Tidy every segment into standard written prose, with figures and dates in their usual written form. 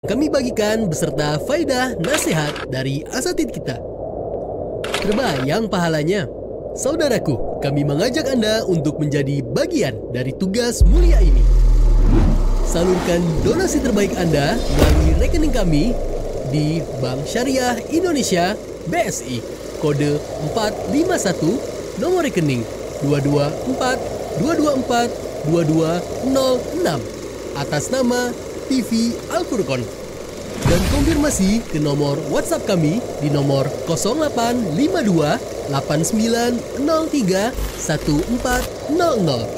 Kami bagikan beserta faidah nasihat dari asatid kita. Terbayang pahalanya? Saudaraku, kami mengajak Anda untuk menjadi bagian dari tugas mulia ini. Salurkan donasi terbaik Anda melalui rekening kami di Bank Syariah Indonesia BSI, kode 451, nomor rekening 224 atas nama TV Al-Furqon, dan konfirmasi ke nomor WhatsApp kami di nomor 0852 8903 1400.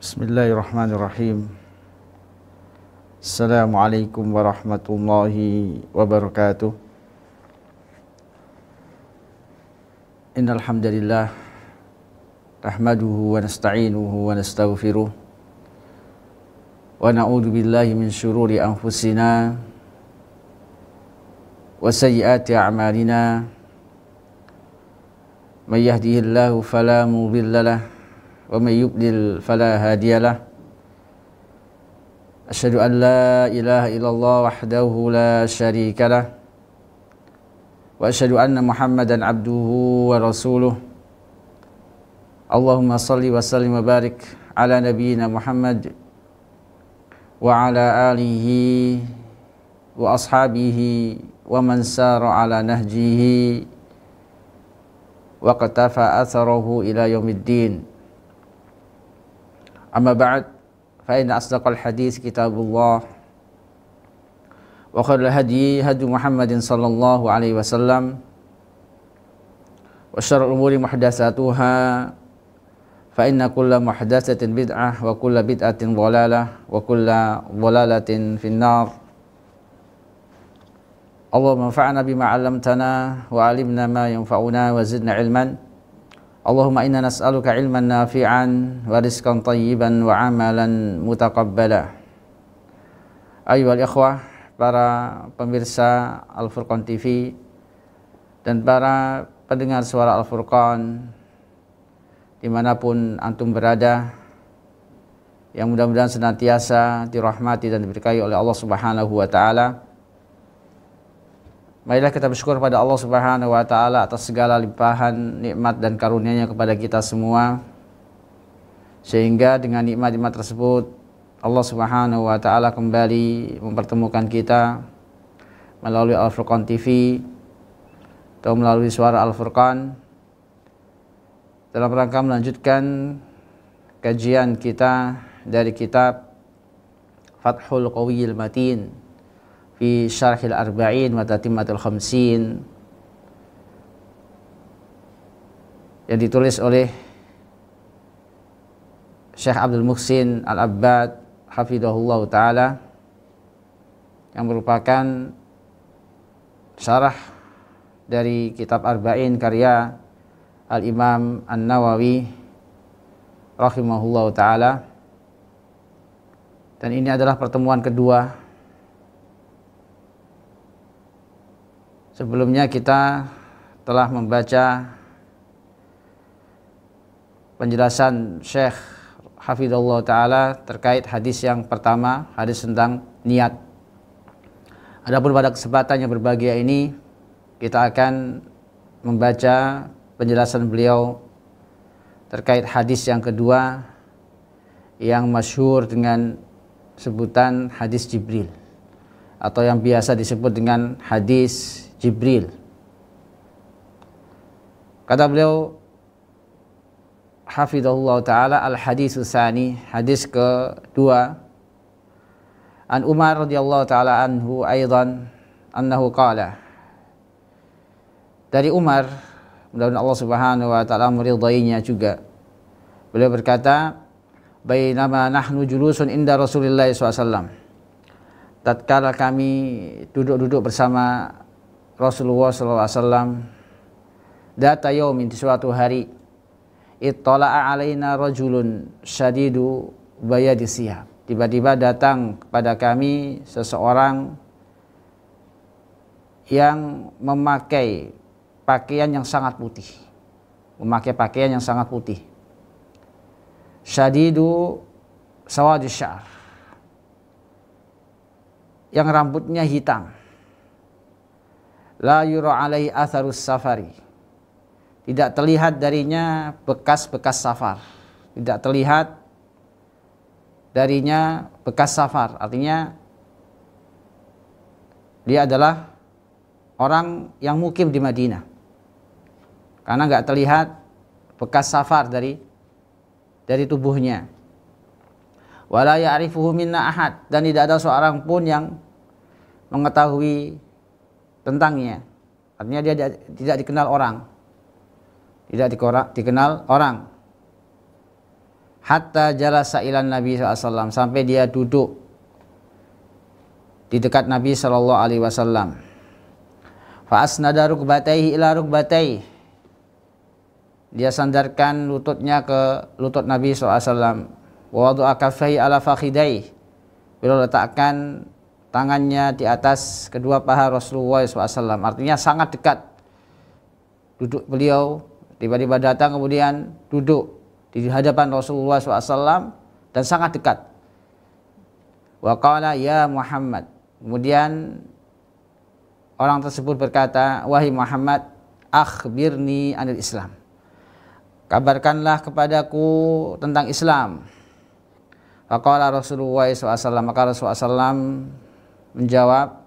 Bismillahirrahmanirrahim. Assalamualaikum warahmatullahi wabarakatuh. Innal hamdalillah nahmaduhu wa nasta'inuhu wa nastaghfiruh wa na'udzu billahi min syururi anfusina wa sayyiati a'malina. May yahdihillahu fala mudhillalah wa may yudlil fala hadiyalah. Asyhadu an la ilaha illallah wahdahu la syarikalah wa asyhadu anna Muhammadan abduhu wa rasuluh. Allahumma salli wa sallim wa barik ala nabiyyina Muhammad wa ala alihi wa ashabihi wa man sara ala nahjihi wa qatafa atharahu ila yaumiddin. Amma ba'd, fa inna asdaqal hadits kitabullah wa khairul hadi hadi Muhammadin sallallahu alaihi wasallam wa syarrul umuri muhdatsatuha fa inna kulla muhdatsatin bid'ah wa kulla bid'atin dhalalah wa kulla dhalalatin finnar. Allahumma anfa'na bima 'allamtana wa 'allimna ma yanfa'una wa zidna 'ilman. Allahumma inna nas'aluka ilman nafi'an wa rizqan tayyiban wa amalan mutaqabbala. Ayyuhal ikhwah, para pemirsa Al-Furqan TV dan para pendengar suara Al-Furqan dimanapun antum berada, yang mudah-mudahan senantiasa dirahmati dan diberkahi oleh Allah Subhanahu wa ta'ala. Marilah kita bersyukur pada Allah Subhanahu wa ta'ala atas segala limpahan nikmat dan karunia-Nya kepada kita semua, sehingga dengan nikmat-nikmat tersebut Allah Subhanahu wa ta'ala kembali mempertemukan kita melalui Al-Furqan TV atau melalui suara Al-Furqan dalam rangka melanjutkan kajian kita dari kitab Fathul Qawiyil Matin fi Syarhil Arba'in wa Tatimmatul Khamsin, yang ditulis oleh Syekh Abdul Muhsin Al-Abbad hafidhahullah ta'ala, yang merupakan syarah dari kitab Arba'in karya Al-Imam An-Nawawi rahimahullah ta'ala. Dan ini adalah pertemuan kedua. Sebelumnya kita telah membaca penjelasan Syekh hafidhahullah ta'ala terkait hadis yang pertama, hadis tentang niat. Adapun pada kesempatan yang berbahagia ini kita akan membaca penjelasan beliau terkait hadis yang kedua yang masyhur dengan sebutan hadis Jibril, atau yang biasa disebut dengan hadis Jibril. Kata beliau hafidhahullah ta'ala, al-haditsus tsani, hadis kedua, an Umar radhiyallahu ta'ala anhu aidan annahu qala, dari Umar, mudah-mudahan Allah Subhanahu wa taala meridainya juga. Beliau berkata, "Bainama nahnu julusun inda Rasulillah SAW." Tatkala kami duduk-duduk bersama Rasulullah SAW, data yaumin, di suatu hari, ittala'a alaina rajulun syadidu bayadi siyab. Tiba-tiba datang kepada kami seseorang yang memakai pakaian yang sangat putih. Memakai pakaian yang sangat putih. Syadidu sawadus sya'ar. Yang rambutnya hitam. La yura alaihi atharus safari. Tidak terlihat darinya bekas-bekas safar. Tidak terlihat darinya bekas safar. Artinya dia adalah orang yang mukim di Madinah. Karena enggak terlihat bekas safar dari tubuhnya. Wala ya'rifuhu minna ahad, dan tidak ada seorang pun yang mengetahui tentangnya. Artinya dia tidak dikenal orang. Tidak dikenal orang. Hatta jalasa ilan Nabi SAW, sampai dia duduk di dekat Nabi SAW. Fa asnada rukbatayhi ila rukbatayhi. Dia sandarkan lututnya ke lutut Nabi SAW. Wa wada'a kaffayhi ala fakhidayhi. Beliau letakkan tangannya di atas kedua paha Rasulullah SAW. Artinya sangat dekat duduk beliau. Tiba-tiba datang kemudian duduk di hadapan Rasulullah SAW dan sangat dekat. Wa qala ya Muhammad. Kemudian orang tersebut berkata, wahai Muhammad, akhbirni anil Islam. Kabarkanlah kepadaku tentang Islam. Faqala Rasulullah SAW, maka Rasulullah SAW menjawab,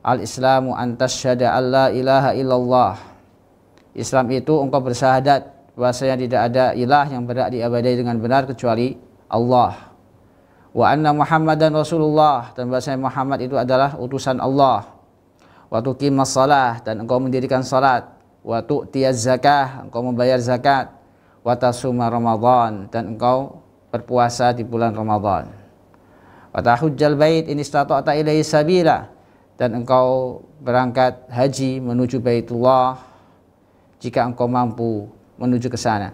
al-Islamu antasyhada alla ilaha illallah. Islam itu engkau bersyahadat bahwasanya tidak ada ilah yang berhak diibadahi dengan benar kecuali Allah. Wa anna Muhammadan Rasulullah, dan bahwasanya Muhammad itu adalah utusan Allah. Wa tuqimas shalah, dan engkau mendirikan salat. Wa tu'tiyaz zakah, engkau membayar zakat. Wa tasuma Ramadan, dan engkau berpuasa di bulan Ramadan. Wa tahujjal bait in istata'ta ilaihi sabila, dan engkau berangkat haji menuju Baitullah jika engkau mampu menuju ke sana.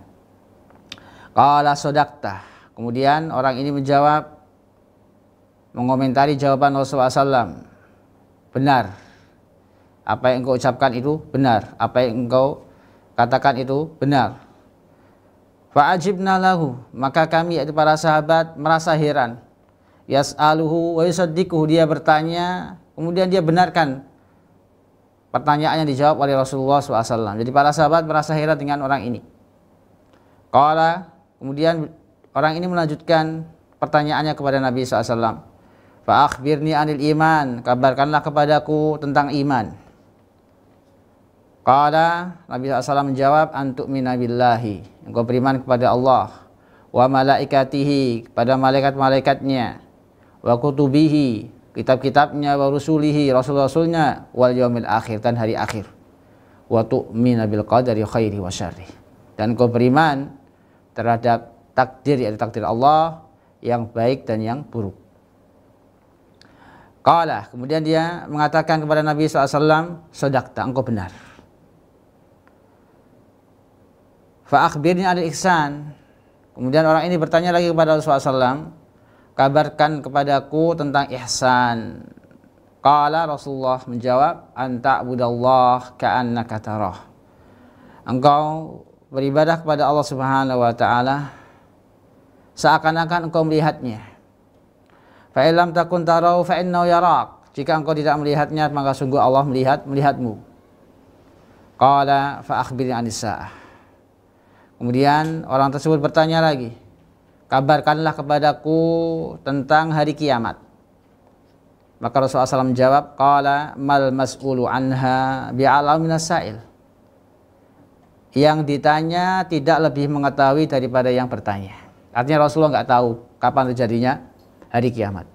Qala sadaqta. Kemudian orang ini menjawab, mengomentari jawaban Rasulullah SAW. Benar. Apa yang engkau ucapkan itu benar. Apa yang engkau katakan itu benar. Fa'ajibna lahu. Maka kami, yaitu para sahabat, merasa heran. Yas'aluhu wa yusaddiquhu. Dia bertanya, kemudian dia benarkan pertanyaannya dijawab oleh Rasulullah SAW. Jadi para sahabat merasa heran dengan orang ini. Qala, kemudian orang ini melanjutkan pertanyaannya kepada Nabi SAW. Fa akhbirni anil iman. Kabarkanlah kepadaku tentang iman. Qala, Nabi SAW menjawab, antu'mina billahi. Engkau beriman kepada Allah. Wa malaikatihi, kepada malaikat-malaikatnya. Wa kutubihi, kitab-kitabnya, wa rusulihi, rasul-rasulnya, wal yaumil akhir, dan hari akhir. Wa tu'mina bil qadari khairi wa syarri. Dan engkau beriman terhadap takdir, yaitu takdir Allah yang baik dan yang buruk. Qala, kemudian dia mengatakan kepada Nabi SAW, sadaqta, engkau benar. Fa akhbirni anil ihsan. Kemudian orang ini bertanya lagi kepada Rasulullah SAW, kabarkan kepadaku tentang ihsan. Qala, Rasulullah menjawab, anta budallah ka'annaka tarah. Engkau beribadah kepada Allah Subhanahu wa taala seakan-akan engkau melihatnya. Fa illam takun tarau fa innahu yarak. Jika engkau tidak melihatnya, maka sungguh Allah melihatmu. Qala fa akhbirni anis saah. Kemudian orang tersebut bertanya lagi, kabarkanlah kepadaku tentang hari kiamat. Maka Rasulullah SAW menjawab, qala mal mas'ulu anha bi'alam minas sa'il. Yang ditanya tidak lebih mengetahui daripada yang bertanya. Artinya Rasulullah nggak tahu kapan terjadinya hari kiamat.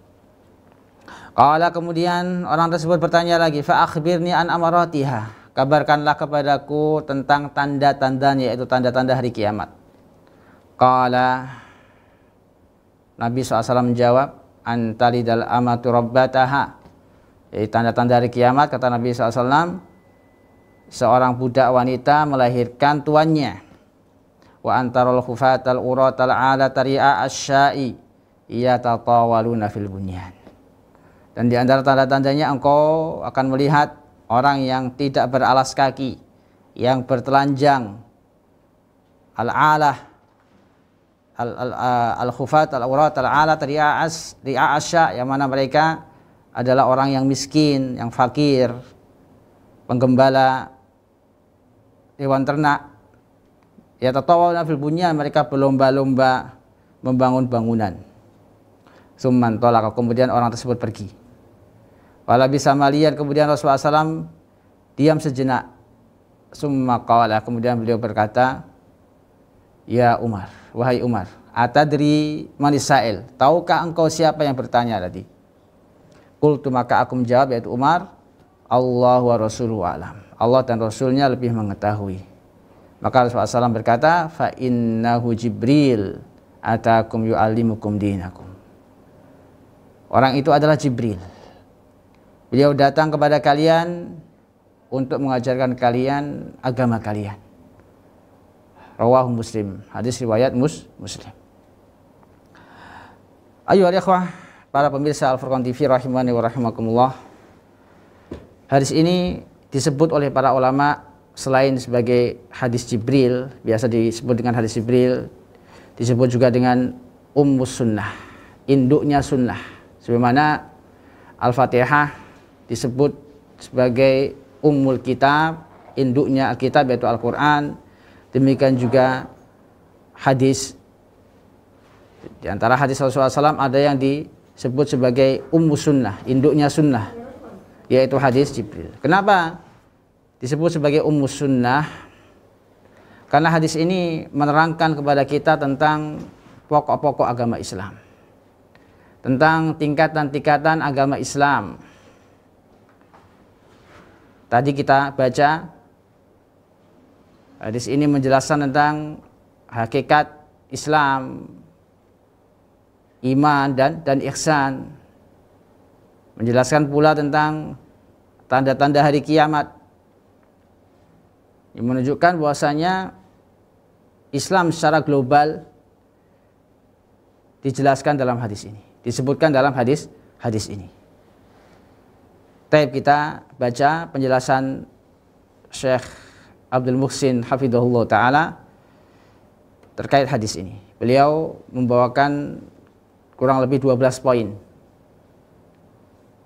Qala, kemudian orang tersebut bertanya lagi, fa akhbirni an amaratiha. kabarkanlah kepadaku tentang tanda-tandanya, yaitu tanda-tanda hari kiamat. Qala, Nabi SAW menjawab, antalidal amatu rabbataha. Jadi tanda-tanda hari kiamat, kata Nabi SAW, seorang budak wanita melahirkan tuannya. Wa antarul khufatal uratal ala tari'a asyai yatatawaluna fil bunyan. Dan di antara tanda-tandanya engkau akan melihat orang yang tidak beralas kaki, yang bertelanjang, al-alah, al-khufat, al-urat, al-alat, ri'a'asya, yang mana mereka adalah orang yang miskin, yang fakir, penggembala hewan ternak. Ya tatawaluna fil bunyan, mereka berlomba-lomba membangun bangunan. Summan tolak, kemudian orang tersebut pergi. Wala bisa malian, kemudian Rasulullah SAW diam sejenak. Summa qala, kemudian beliau berkata, ya Umar, wahai Umar, atadri manisail, tahukah engkau siapa yang bertanya tadi? Qultu, maka aku menjawab, yaitu Umar, Allah wa rasuluhu alam, Allah dan Rasulnya lebih mengetahui. Maka Rasulullah SAW berkata, fa innahu Jibril atakum yu'allimukum dinakum. Orang itu adalah Jibril. Beliau datang kepada kalian untuk mengajarkan kalian agama kalian. Rawahu Muslim, hadis riwayat Muslim. Ayo ikhwah, para pemirsa Al-Furqan TV rahimani wa rahimakumullah. Hadis ini disebut oleh para ulama selain sebagai hadis Jibril, biasa disebut dengan hadis Jibril, disebut juga dengan Ummus Sunnah, induknya sunnah. Sebagaimana Al-Fatihah disebut sebagai Ummul Kitab, induknya Alkitab yaitu Al-Quran. Demikian juga hadis, di antara hadis Rasulullah SAW ada yang disebut sebagai Ummus Sunnah, induknya sunnah, yaitu hadis Jibril. Kenapa disebut sebagai Ummus Sunnah? Karena hadis ini menerangkan kepada kita tentang pokok-pokok agama Islam, tentang tingkatan-tingkatan agama Islam. Tadi kita baca hadis ini menjelaskan tentang hakikat Islam, iman dan ihsan. Menjelaskan pula tentang tanda-tanda hari kiamat, yang menunjukkan bahwasanya Islam secara global dijelaskan dalam hadis ini, disebutkan dalam hadis ini. Taib kita baca penjelasan Syekh Abdul Muhsin hafidhahullah ta'ala terkait hadis ini. Beliau membawakan kurang lebih 12 poin.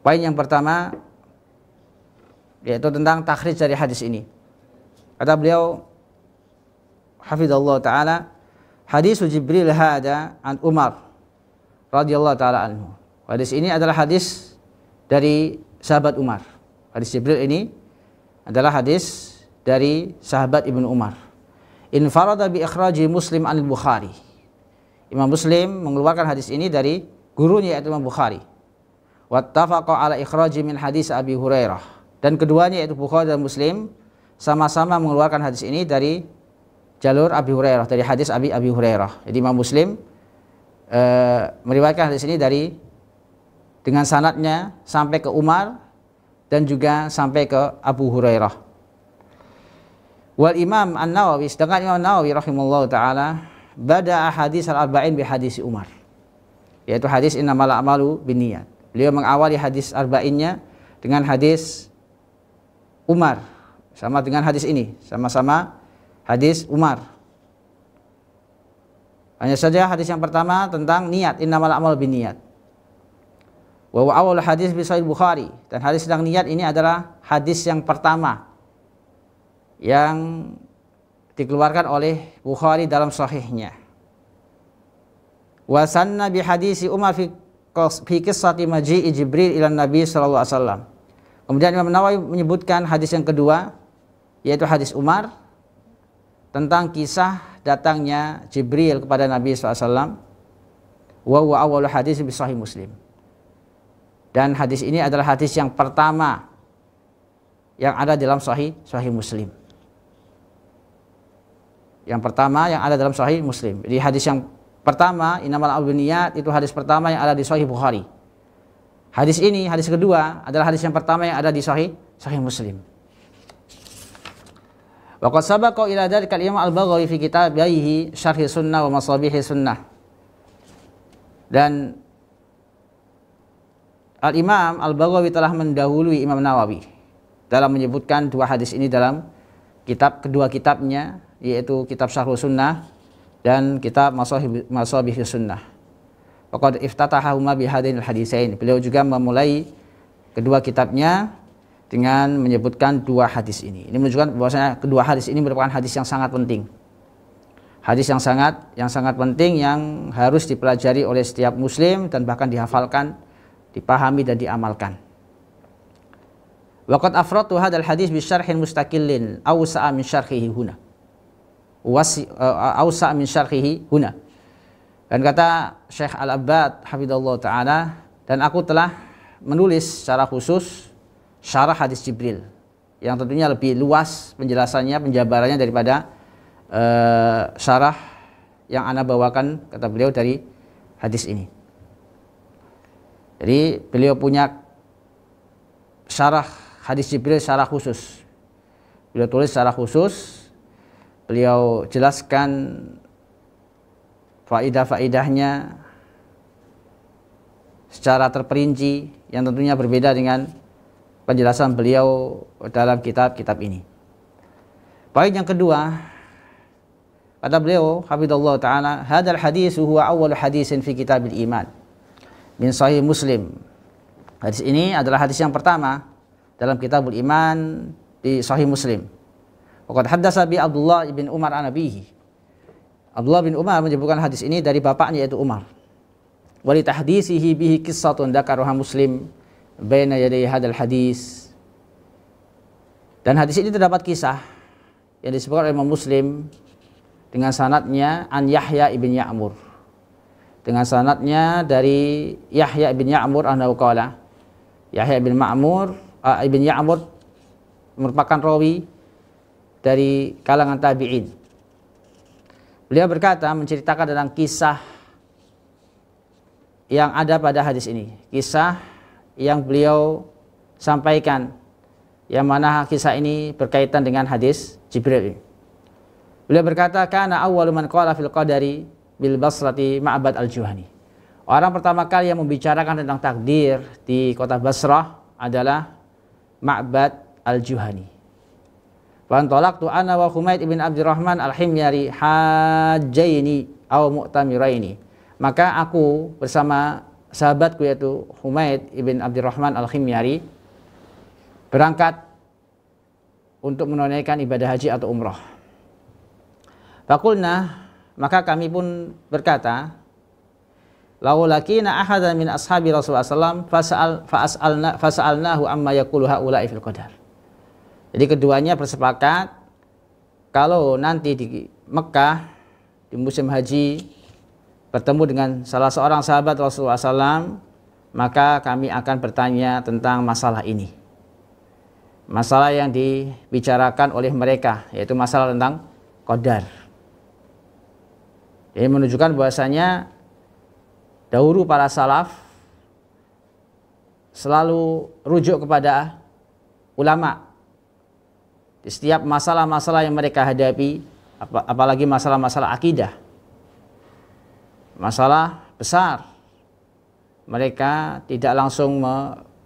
Poin yang pertama yaitu tentang takhrij dari hadis ini. Kata beliau hafidhahullah ta'ala, hadis Jibril hada an Umar radhiyallahu ta'ala anhu. Hadis ini adalah hadis dari sahabat Umar. Hadis Jibril ini adalah hadis dari sahabat Ibnu Umar. Infarada bi ikhraji Muslim an Bukhari. Imam Muslim mengeluarkan hadis ini dari gurunya yaitu Imam Bukhari. Wattafaqa ala ikhraji min hadis Abi Hurairah. Dan keduanya yaitu Bukhari dan Muslim sama-sama mengeluarkan hadis ini dari jalur Abi Hurairah, dari hadis Abi Hurairah. Jadi Imam Muslim meriwayatkan hadis ini dengan sanadnya sampai ke Umar dan juga sampai ke Abu Hurairah. Wal Imam An-Nawawi, sedangkan Imam Nawawi rahimahullah ta'ala bada'a hadis al-arba'in bi hadis Umar, yaitu hadis innamal a'malu binniyat. Beliau mengawali hadis arba'innya dengan hadis Umar, sama dengan hadis ini, sama-sama hadis Umar. Hanya saja hadis yang pertama tentang niat, innamal a'malu binniyat. Wa awal hadis bi Sahih Bukhari, dan hadis tentang niat ini adalah hadis yang pertama yang dikeluarkan oleh Bukhari dalam sahihnya. Wa sanna bi hadisi Umar fi qissati maji'i Jibril ila Nabi sallallahu alaihi wasallam. Kemudian Imam Nawawi menyebutkan hadis yang kedua yaitu hadis Umar tentang kisah datangnya Jibril kepada Nabi sallallahu alaihi wasallam. Wa huwa awal hadis bi Sahih Muslim. Dan hadis ini adalah hadis yang pertama yang ada dalam Sahih Muslim. Yang pertama yang ada dalam Sahih Muslim. Jadi hadis yang pertama, innamal a'malu binniyat, itu hadis pertama yang ada di Sahih Bukhari. Hadis ini, hadis kedua adalah hadis yang pertama yang ada di Sahih Muslim. Wa qad sabaqa ila dzalika al-Imam Al-Baghawi fi kitabihi Syarh Sunnah wa Masabih Sunnah. Dan Al-Imam Al-Baghawi telah mendahului Imam Nawawi dalam menyebutkan dua hadis ini dalam kedua kitabnya, yaitu kitab Syarh Sunnah dan kitab Masabih Sunnah. Faqad iftatahahuma bihadainil hadisain. Beliau juga memulai kedua kitabnya dengan menyebutkan dua hadis ini. Ini menunjukkan bahwasanya kedua hadis ini merupakan hadis yang sangat penting. Hadis yang sangat penting yang harus dipelajari oleh setiap muslim dan bahkan dihafalkan, dipahami dan diamalkan. Waqad afratu hadzal hadis bi syarhin mustaqillin awsa'a min syarhihi huna. Awsa'a min syarhihi huna. Dan kata Syekh Al-Abbad hafizallahu taala, dan aku telah menulis secara khusus syarah hadis Jibril yang tentunya lebih luas penjelasannya, penjabarannya daripada syarah yang ana bawakan, kata beliau, dari hadis ini. Jadi beliau punya syarah hadis Jibril secara khusus. Beliau tulis secara khusus, beliau jelaskan faidah-faidahnya secara terperinci yang tentunya berbeda dengan penjelasan beliau dalam kitab-kitab ini. Baik, yang kedua, kata beliau hafizallahu taala, hadzal hadis huwa awwal hadisin fi kitabil iman min sahih Muslim. Hadis ini adalah hadis yang pertama dalam kitabul iman di Sahih Muslim. Waqad haddatsa bi Abdullah bin Umar an abihi. Abdullah bin Umar menyebutkan hadis ini dari bapaknya, yaitu Umar. Wa li tahdisihi bihi qissatun dzakaraha Muslim baina yaday hadzal hadis. Dan hadis ini terdapat kisah yang disebutkan oleh Imam Muslim dengan sanadnya an Yahya ibn Ya'mur. Dengan sanadnya dari Yahya ibn Ya'mur annahu qala, Yahya ibn Ya'mur merupakan rawi dari kalangan tabi'in. Beliau berkata, menceritakan tentang kisah yang ada pada hadis ini, kisah yang beliau sampaikan, yang mana kisah ini berkaitan dengan hadis Jibril. Beliau berkata, kana awwalu man qala fil qadari bil Basrati Ma'bad al-Juhani. Orang pertama kali yang membicarakan tentang takdir di kota Basrah adalah Ma'bad al-Juhani. Fantolaktu ana wa Humaid ibn Abdurrahman al-Himyari hajjaini aw mu'tamiraini. Maka aku bersama sahabatku yaitu Humaid ibn Abdurrahman al-Himyari berangkat untuk menunaikan ibadah haji atau umrah. Faqulna, maka kami pun berkata, laulakina ahadan min ashabi Rasulullah sallallahu alaihi wasallam fasa'alnahu amma yaqulu haula'i fil qadar. Jadi keduanya bersepakat kalau nanti di Mekah di musim haji bertemu dengan salah seorang sahabat Rasulullah SAW, maka kami akan bertanya tentang masalah ini. Masalah yang dibicarakan oleh mereka, yaitu masalah tentang qadar. Ini menunjukkan bahwasanya dahulu para salaf selalu rujuk kepada ulama di setiap masalah-masalah yang mereka hadapi, apalagi masalah-masalah akidah, masalah besar. Mereka tidak langsung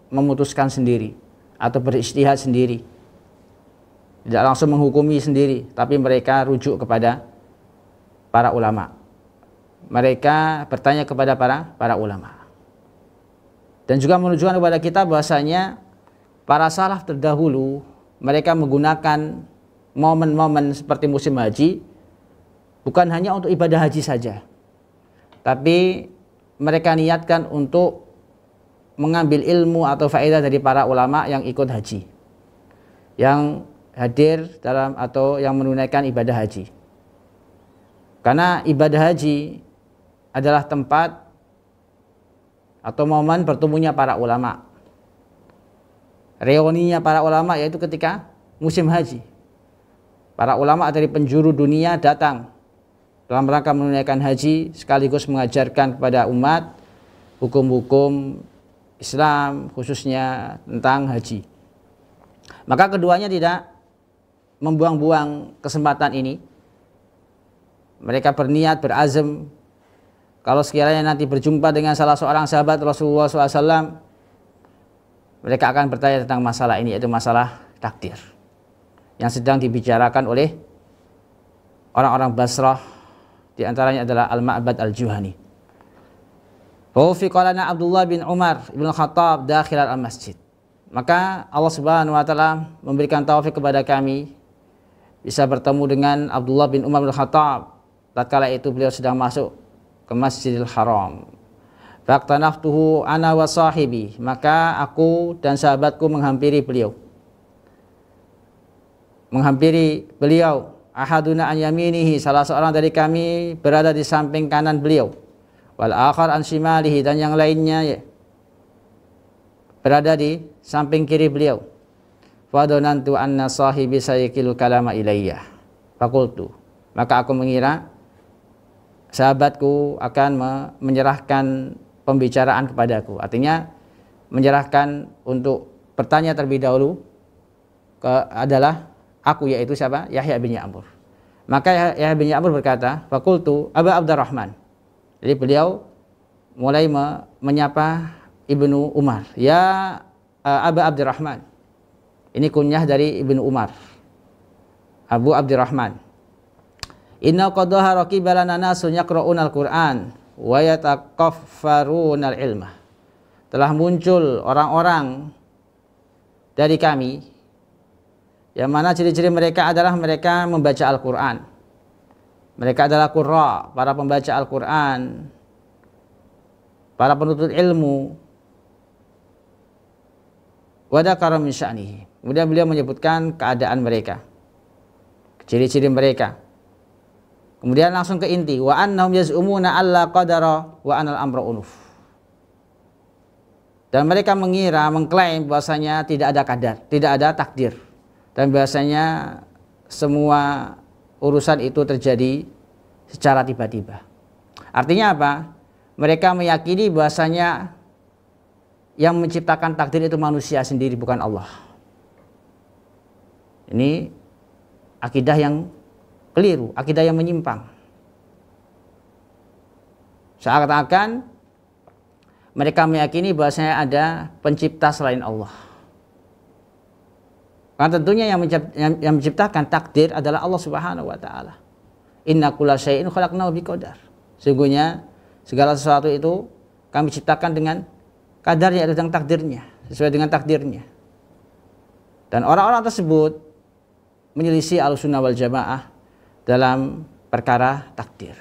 memutuskan sendiri atau berijtihad sendiri, tidak langsung menghukumi sendiri, tapi mereka rujuk kepada para ulama. Mereka bertanya kepada para ulama. Dan juga menunjukkan kepada kita bahwasanya para salaf terdahulu mereka menggunakan momen-momen seperti musim haji bukan hanya untuk ibadah haji saja, tapi mereka niatkan untuk mengambil ilmu atau faedah dari para ulama yang ikut haji, yang hadir dalam atau yang menunaikan ibadah haji. Karena ibadah haji adalah tempat atau momen bertemunya para ulama. reuninya para ulama yaitu ketika musim haji. Para ulama dari penjuru dunia datang dalam rangka menunaikan haji sekaligus mengajarkan kepada umat hukum-hukum Islam khususnya tentang haji. Maka keduanya tidak membuang-buang kesempatan ini. Mereka berniat, berazam kalau sekiranya nanti berjumpa dengan salah seorang sahabat Rasulullah SAW, mereka akan bertanya tentang masalah ini, yaitu masalah takdir yang sedang dibicarakan oleh orang-orang Basrah, di antaranya adalah Al-Ma'bad Al-Juhani. Taufiqa lana Abdullah bin Umar bin Khattab dakhil al-masjid. Maka Allah Subhanahu wa taala memberikan taufik kepada kami bisa bertemu dengan Abdullah bin Umar bin Khattab tatkala itu beliau sedang masuk ke Masjidil Haram. Faqtanaftuhu ana wa sahibi, maka aku dan sahabatku menghampiri beliau. Ahaduna an yaminihi, salah seorang dari kami berada di samping kanan beliau. Wal akhar an shimalihi, dan yang lainnya berada di samping kiri beliau. Fadonantu anna sahibi sayakilu kalama ilayya. Fakultu, maka aku mengira sahabatku akan menyerahkan pembicaraan kepadaku. Artinya menyerahkan untuk bertanya terlebih dahulu adalah aku, yaitu siapa? Yahya bin Ya'mur. Maka Yahya bin Ya'mur berkata, fakultu Aba Abdurrahman. Jadi beliau mulai menyapa Ibnu Umar. Ya Aba Abdurrahman. Ini kunyah dari Ibnu Umar. Abu Abdurrahman. Inna qad dhahara qibalana nasun yaqra'unal Qur'an wa yataqaffarunal ilma. Telah muncul orang-orang dari kami yang mana ciri-ciri mereka adalah mereka membaca Al-Quran. Mereka adalah qurra, para pembaca Al-Quran, para penuntut ilmu. Wa dzakara min sya'nihi. Kemudian beliau menyebutkan keadaan mereka, ciri-ciri mereka. Kemudian langsung ke inti, wa annahum yaz'umuna alla qadara wa anal amra unuf. Dan mereka mengira, mengklaim bahwasanya tidak ada qadar, tidak ada takdir. Dan biasanya semua urusan itu terjadi secara tiba-tiba. Artinya apa? Mereka meyakini bahwasanya yang menciptakan takdir itu manusia sendiri, bukan Allah. Ini akidah yang keliru, akidah yang menyimpang. Seakan-akan mereka meyakini bahwasanya ada pencipta selain Allah. Karena tentunya yang menciptakan takdir adalah Allah Subhanahu wa taala. Inna kulla syai'in khalaqnahu biqadar. Sesungguhnya segala sesuatu itu kami ciptakan dengan kadarnya, dengan takdirnya, sesuai dengan takdirnya. Dan orang-orang tersebut menyelisih Ahlussunnah wal Jamaah dalam perkara takdir.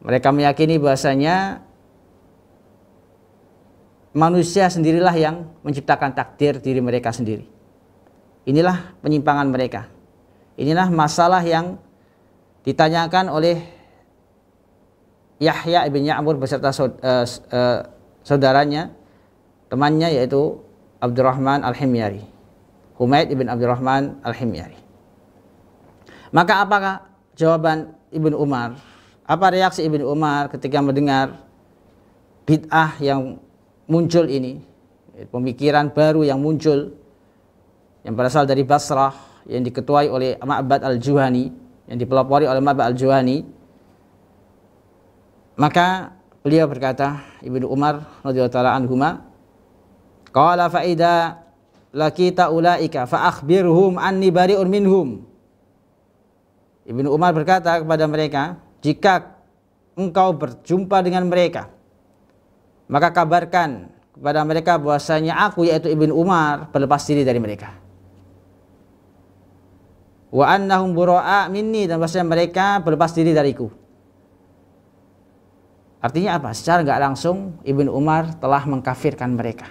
Mereka meyakini bahwasanya manusia sendirilah yang menciptakan takdir diri mereka sendiri. Inilah penyimpangan mereka. Inilah masalah yang ditanyakan oleh Yahya bin Ya'mur beserta saudaranya, temannya, yaitu Abdurrahman Al-Himyari, Humaid ibn Abdurrahman Al-Himyari. Maka apakah jawaban Ibnu Umar? Apa reaksi Ibnu Umar ketika mendengar bid'ah yang muncul ini, pemikiran baru yang muncul yang berasal dari Basrah, yang diketuai oleh Ma'bad Al-Juhani, yang dipelopori oleh Ma'bad Al-Juhani? Maka beliau berkata, Ibnu Umar radhiyallahu taala anhuma, qala fa idza laqita ulaika fa akhbirhum anni bari'un minhum. Ibnu Umar berkata kepada mereka, jika engkau berjumpa dengan mereka, maka kabarkan kepada mereka bahwasanya aku, yaitu Ibnu Umar, berlepas diri dari mereka. Wa annahum bura'a minni, dan bahwasanya mereka berlepas diri dariku. Artinya apa? Secara enggak langsung Ibnu Umar telah mengkafirkan mereka.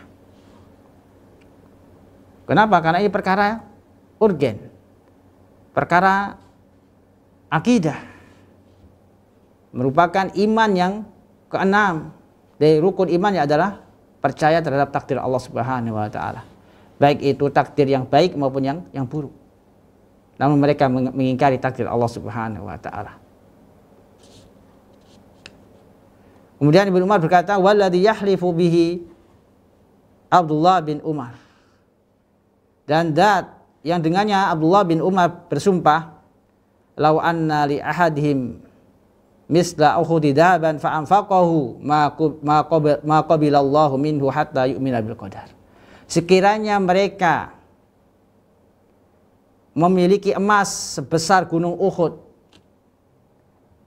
Kenapa? Karena ini perkara urgen, perkara akidah, merupakan iman yang keenam. Dari rukun iman adalah percaya terhadap takdir Allah Subhanahu wa taala. Baik itu takdir yang baik maupun yang buruk. Namun mereka mengingkari takdir Allah Subhanahu wa taala. Kemudian Ibnu Umar berkata, "Walladzi yahlifu bihi Abdullah bin Umar." Dan dat yang dengannya Abdullah bin Umar bersumpah, "Lau anna li ahadihim misla uhudi daban fa anfaqahu ma qabilallahu minhu hatta yu'mina bil qadar." Sekiranya mereka memiliki emas sebesar gunung Uhud,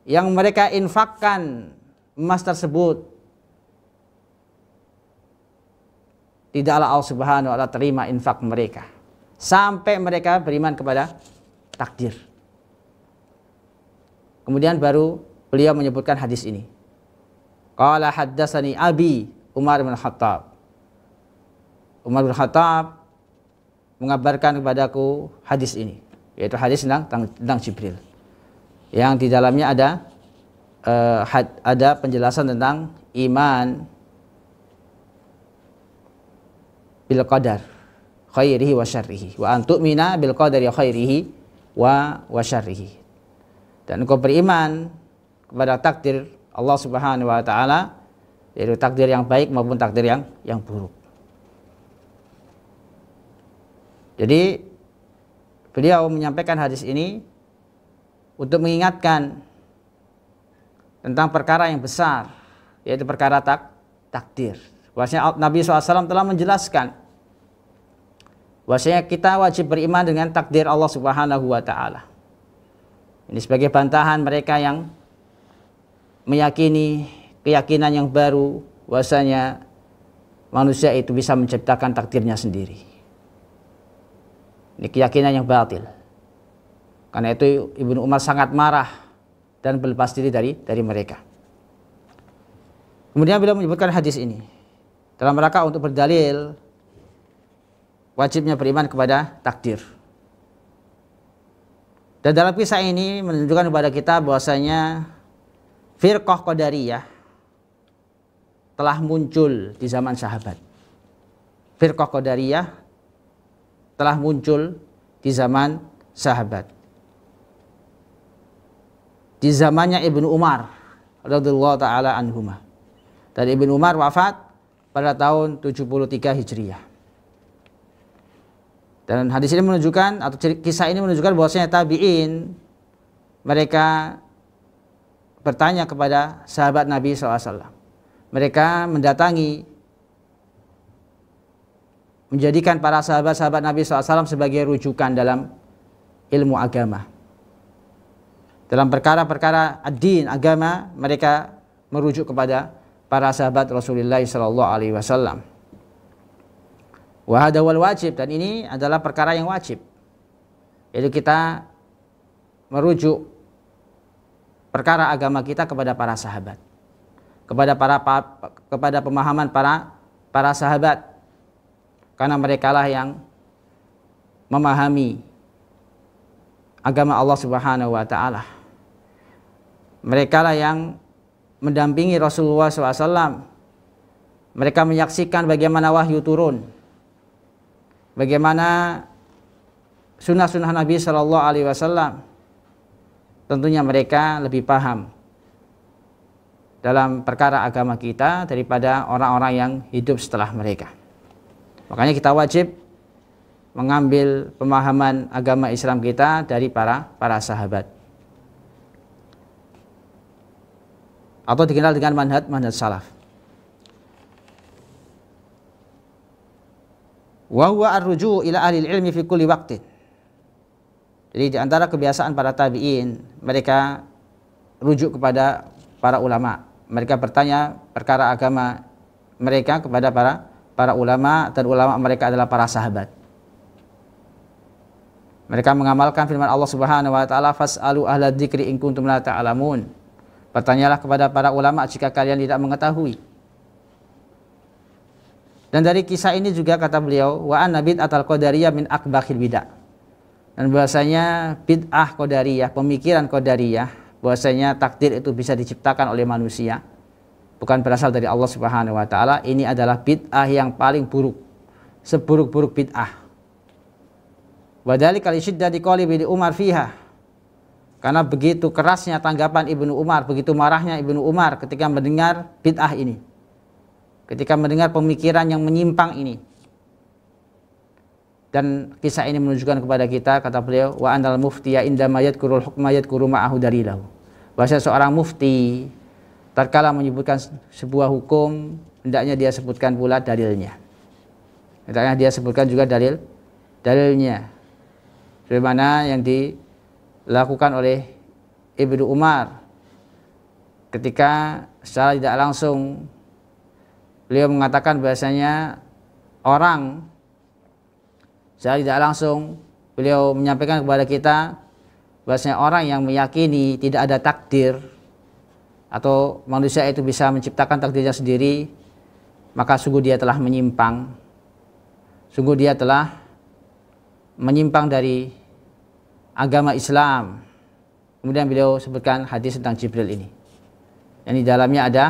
yang mereka infakkan emas tersebut, tidaklah Allah Subhanahu wa ta'ala terima infak mereka sampai mereka beriman kepada takdir. Kemudian baru beliau menyebutkan hadis ini. Qala haddatsani abi Umar bin Khattab. Umar bin Khattab mengabarkan kepadaku hadis ini, yaitu hadis tentang Jibril, yang di dalamnya ada penjelasan tentang iman bil qadar khairihi wa syarrihi, wa antu'mina bil qadari khairihi wa syarrihi. Dan engkau beriman kepada takdir Allah Subhanahu wa taala, yaitu takdir yang baik maupun takdir yang buruk. Jadi beliau menyampaikan hadis ini untuk mengingatkan tentang perkara yang besar, yaitu perkara takdir. Bahwasanya Nabi SAW telah menjelaskan bahwasanya kita wajib beriman dengan takdir Allah Subhanahu wa taala. Ini sebagai bantahan mereka yang meyakini keyakinan yang baru bahwasanya manusia itu bisa menciptakan takdirnya sendiri. Ini keyakinan yang batil. Karena itu Ibnu Umar sangat marah dan berlepas diri dari mereka. Kemudian beliau menyebutkan hadis ini dalam rangka untuk berdalil wajibnya beriman kepada takdir. Dan dalam kisah ini menunjukkan kepada kita bahwasanya firqah qadariyah telah muncul di zaman sahabat. Firqah qadariyah telah muncul di zaman sahabat. Di zamannya Ibnu Umar radhiyallahu taala anhuma. Dan Ibnu Umar wafat pada tahun 73 Hijriah. Dan hadis ini menunjukkan, atau kisah ini menunjukkan bahwasanya tabi'in mereka bertanya kepada sahabat Nabi SAW. Mereka mendatangi, menjadikan para sahabat-sahabat Nabi SAW sebagai rujukan dalam ilmu agama. Dalam perkara-perkara ad-din, agama, mereka merujuk kepada para sahabat Rasulullah SAW. Wa hadha wal wajib, dan ini adalah perkara yang wajib, yaitu kita merujuk perkara agama kita kepada para sahabat, kepada pemahaman para sahabat, karena merekalah yang memahami agama Allah Subhanahu wa taala. Merekalah yang mendampingi Rasulullah SAW. Mereka menyaksikan bagaimana wahyu turun, bagaimana sunnah-sunnah Nabi SAW. Tentunya mereka lebih paham dalam perkara agama kita daripada orang-orang yang hidup setelah mereka. Makanya kita wajib mengambil pemahaman agama Islam kita dari para sahabat, atau dikenal dengan manhaj salaf. Wa huwa ar-ruju' ila ahli ilmi fi kulli waqtin. Jadi di antara kebiasaan para tabi'in, mereka rujuk kepada para ulama. Mereka bertanya perkara agama mereka kepada para ulama, dan ulama mereka adalah para sahabat. Mereka mengamalkan firman Allah Subhanahu wa taala, fas'alu ahla dzikri in kuntum la ta'lamun. Bertanyalah kepada para ulama jika kalian tidak mengetahui. Dan dari kisah ini juga kata beliau, wa an bid'atul qadariyah min akbakhil bid'ah. Dan bahwasanya bid'ah qadariyah, pemikiran qadariyah, bahwasanya takdir itu bisa diciptakan oleh manusia, bukan berasal dari Allah Subhanahu wa taala, ini adalah bid'ah yang paling buruk, seburuk-buruk bid'ah. Wa dzalika li syiddati qawli Ibnu Umar fiha. Karena begitu kerasnya tanggapan Ibnu Umar, begitu marahnya Ibnu Umar ketika mendengar bid'ah ini. Ketika mendengar pemikiran yang menyimpang ini. Dan kisah ini menunjukkan kepada kita, kata beliau, wa anal muftiya indama yadhkurul hukma yadhkuru ma'ahu dalilahu. Bahasa seorang mufti tatkala menyebutkan sebuah hukum, hendaknya dia sebutkan pula dalilnya. Hendaknya dia sebutkan juga dalilnya. Sebagaimana yang dilakukan oleh Ibnu Umar ketika secara tidak langsung beliau mengatakan bahasanya orang, secara tidak langsung beliau menyampaikan kepada kita bahasanya orang yang meyakini tidak ada takdir atau manusia itu bisa menciptakan takdirnya sendiri, maka sungguh dia telah menyimpang. Sungguh dia telah menyimpang dari agama Islam. Kemudian beliau sebutkan hadis tentang Jibril ini. Yang di dalamnya ada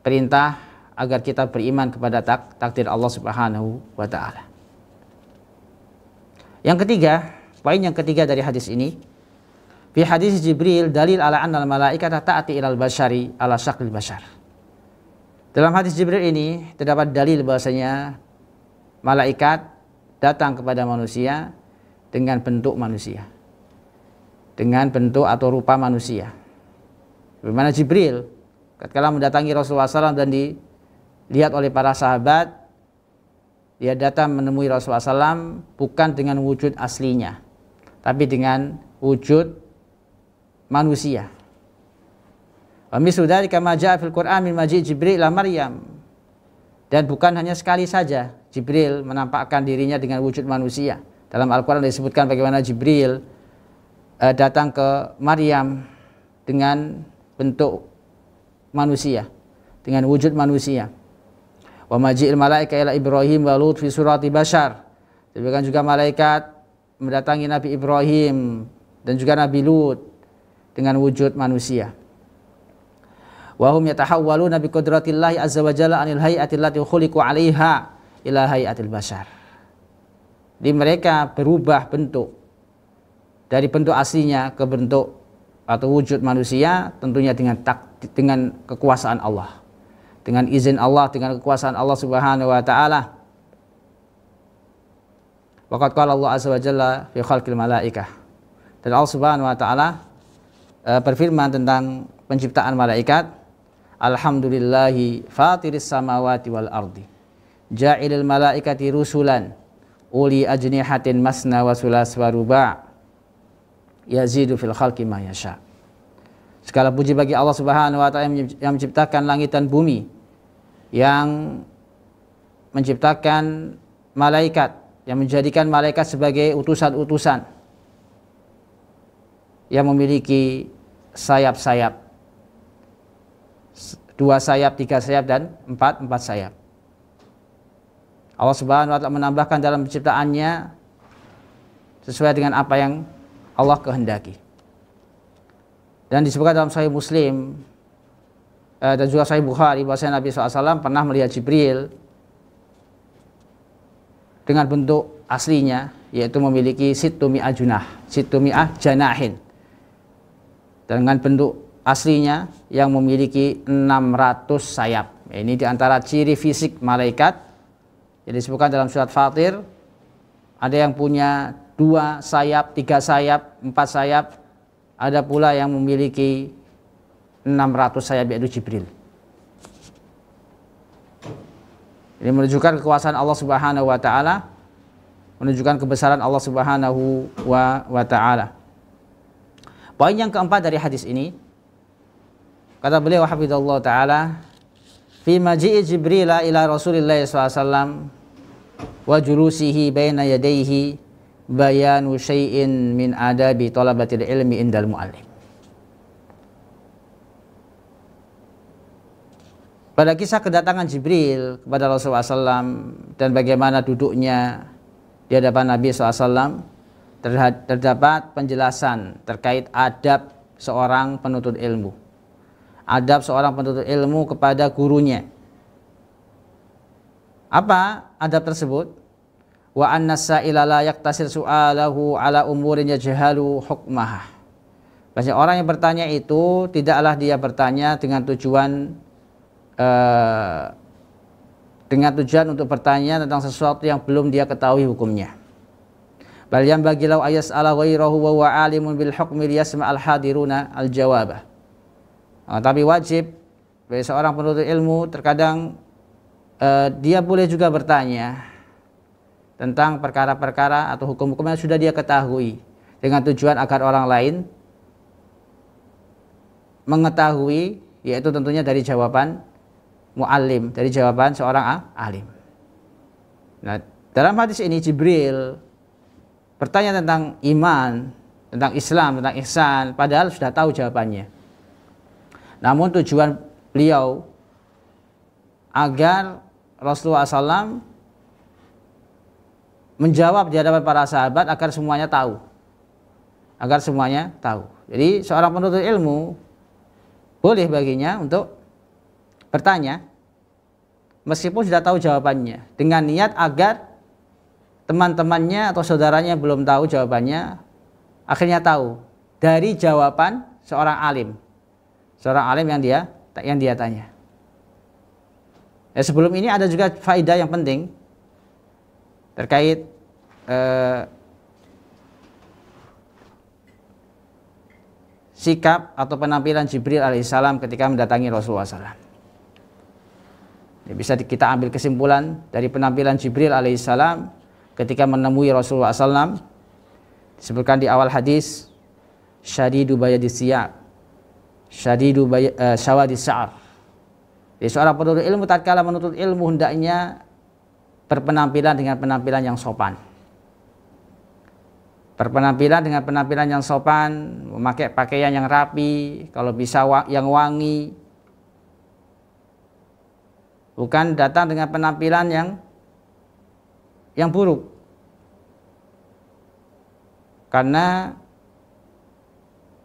perintah agar kita beriman kepada takdir Allah Subhanahu wa taala. Yang ketiga, poin yang ketiga dari hadis ini, fi hadis Jibril dalil ala anna al-malaikata ta'ati ilal bashari ala syaklil bashar. Dalam hadis Jibril ini terdapat dalil bahwasanya malaikat datang kepada manusia dengan bentuk manusia, dengan bentuk atau rupa manusia. Bagaimana Jibril ketika mendatangi Rasulullah SAW dan dilihat oleh para sahabat, dia datang menemui Rasulullah SAW bukan dengan wujud aslinya, tapi dengan wujud manusia. Wa mislu dzalika ma jaa fil Qur'an min maji' Jibril ila Maryam. Dan bukan hanya sekali saja Jibril menampakkan dirinya dengan wujud manusia. Dalam Al-Quran disebutkan bagaimana Jibril datang ke Maryam dengan bentuk manusia, dengan wujud manusia. Wa maji'il malaika ila Ibrahim wa Lut fi surati bashar. Demikian juga malaikat mendatangi Nabi Ibrahim dan juga Nabi Lut dengan wujud manusia. Wa hum yatahawwaluna bi qudratillahi azza wa jalla anil hay'ati allati khuliqu 'alaiha ila hay'atil bashar. Di mereka berubah bentuk dari bentuk aslinya ke bentuk atau wujud manusia, tentunya dengan kekuasaan Allah, dengan izin Allah, dengan kekuasaan Allah Subhanahu wa taala. Waqad qala Allah azza wa jalla fi khalqil malaikah. Dan Allah Subhanahu wa taala berfirman tentang penciptaan malaikat, alhamdulillahi fatiris samawati wal ardi ja'ilil malaikati rusulan uli ajnihatin masna wa sulas wa ruba' yazidu fil khalqi ma yasha. Segala puji bagi Allah Subhanahu wa taala yang menciptakan langit dan bumi, yang menciptakan malaikat, yang menjadikan malaikat sebagai utusan-utusan yang memiliki sayap-sayap, 2 sayap, 3 sayap, dan 4 sayap. Allah Subhanahu wa taala menambahkan dalam penciptaannya sesuai dengan apa yang Allah kehendaki. Dan disebutkan dalam Sahih Muslim dan juga Sahih Bukhari bahwasanya Nabi SAW pernah melihat Jibril dengan bentuk aslinya, yaitu memiliki situmi'ah junah, situmi'ah janahin, dengan bentuk aslinya yang memiliki 600 sayap. Ini diantara ciri fisik malaikat yang disebutkan dalam surat Fatir. Ada yang punya 2 sayap, 3 sayap, 4 sayap. Ada pula yang memiliki 600 sayap, yaitu Jibril. Ini menunjukkan kekuasaan Allah Subhanahu wa taala, menunjukkan kebesaran Allah Subhanahu wa taala. Poin yang keempat dari hadis ini, kata beliau hafizallahu taala, fi maji'i Jibril ila Rasulillah SAW wa julusihi baina yadayhi bayanu syai'in min adabi talabatil ilmi indal muallim. Pada kisah kedatangan Jibril kepada Rasulullah SAW dan bagaimana duduknya di hadapan Nabi SAW, terdapat penjelasan terkait adab seorang penuntut ilmu. adab seorang penuntut ilmu kepada gurunya. Apa adab tersebut? Wa anna sa'ila la yaktasir su'alahu ala umurin yajhalu hukmah. Bahasanya orang yang bertanya itu tidaklah dia bertanya dengan tujuan untuk bertanya tentang sesuatu yang belum dia ketahui hukumnya. Bal yanbaghi law ayas'ala ghairahu wa huwa alimun bil hukmi liyasma' al hadiruna al jawabah. Tapi wajib bagi seorang penuntut ilmu terkadang dia boleh juga bertanya tentang perkara-perkara atau hukum-hukum yang sudah dia ketahui dengan tujuan agar orang lain mengetahui, yaitu tentunya dari jawaban muallim, dari jawaban seorang alim. Nah, dalam hadis ini Jibril bertanya tentang iman, tentang Islam, tentang ihsan, padahal sudah tahu jawabannya. Namun tujuan beliau agar Rasulullah SAW menjawab di hadapan para sahabat agar semuanya tahu. Jadi seorang penuntut ilmu boleh baginya untuk bertanya meskipun sudah tahu jawabannya, dengan niat agar teman-temannya atau saudaranya yang belum tahu jawabannya akhirnya tahu dari jawaban seorang alim yang dia tanya. Sebelum ini ada juga faedah yang penting terkait sikap atau penampilan Jibril alaihissalam ketika mendatangi Rasulullah SAW. Bisa kita ambil kesimpulan dari penampilan Jibril alaihissalam ketika menemui Rasulullah SAW. Disebutkan di awal hadis, syadidu bayadis siyab, syadidu syawadis sya'ar. Jadi seorang penuntut ilmu tatkala menuntut ilmu hendaknya berpenampilan dengan penampilan yang sopan. Memakai pakaian yang rapi, kalau bisa yang wangi. Bukan datang dengan penampilan yang buruk. Karena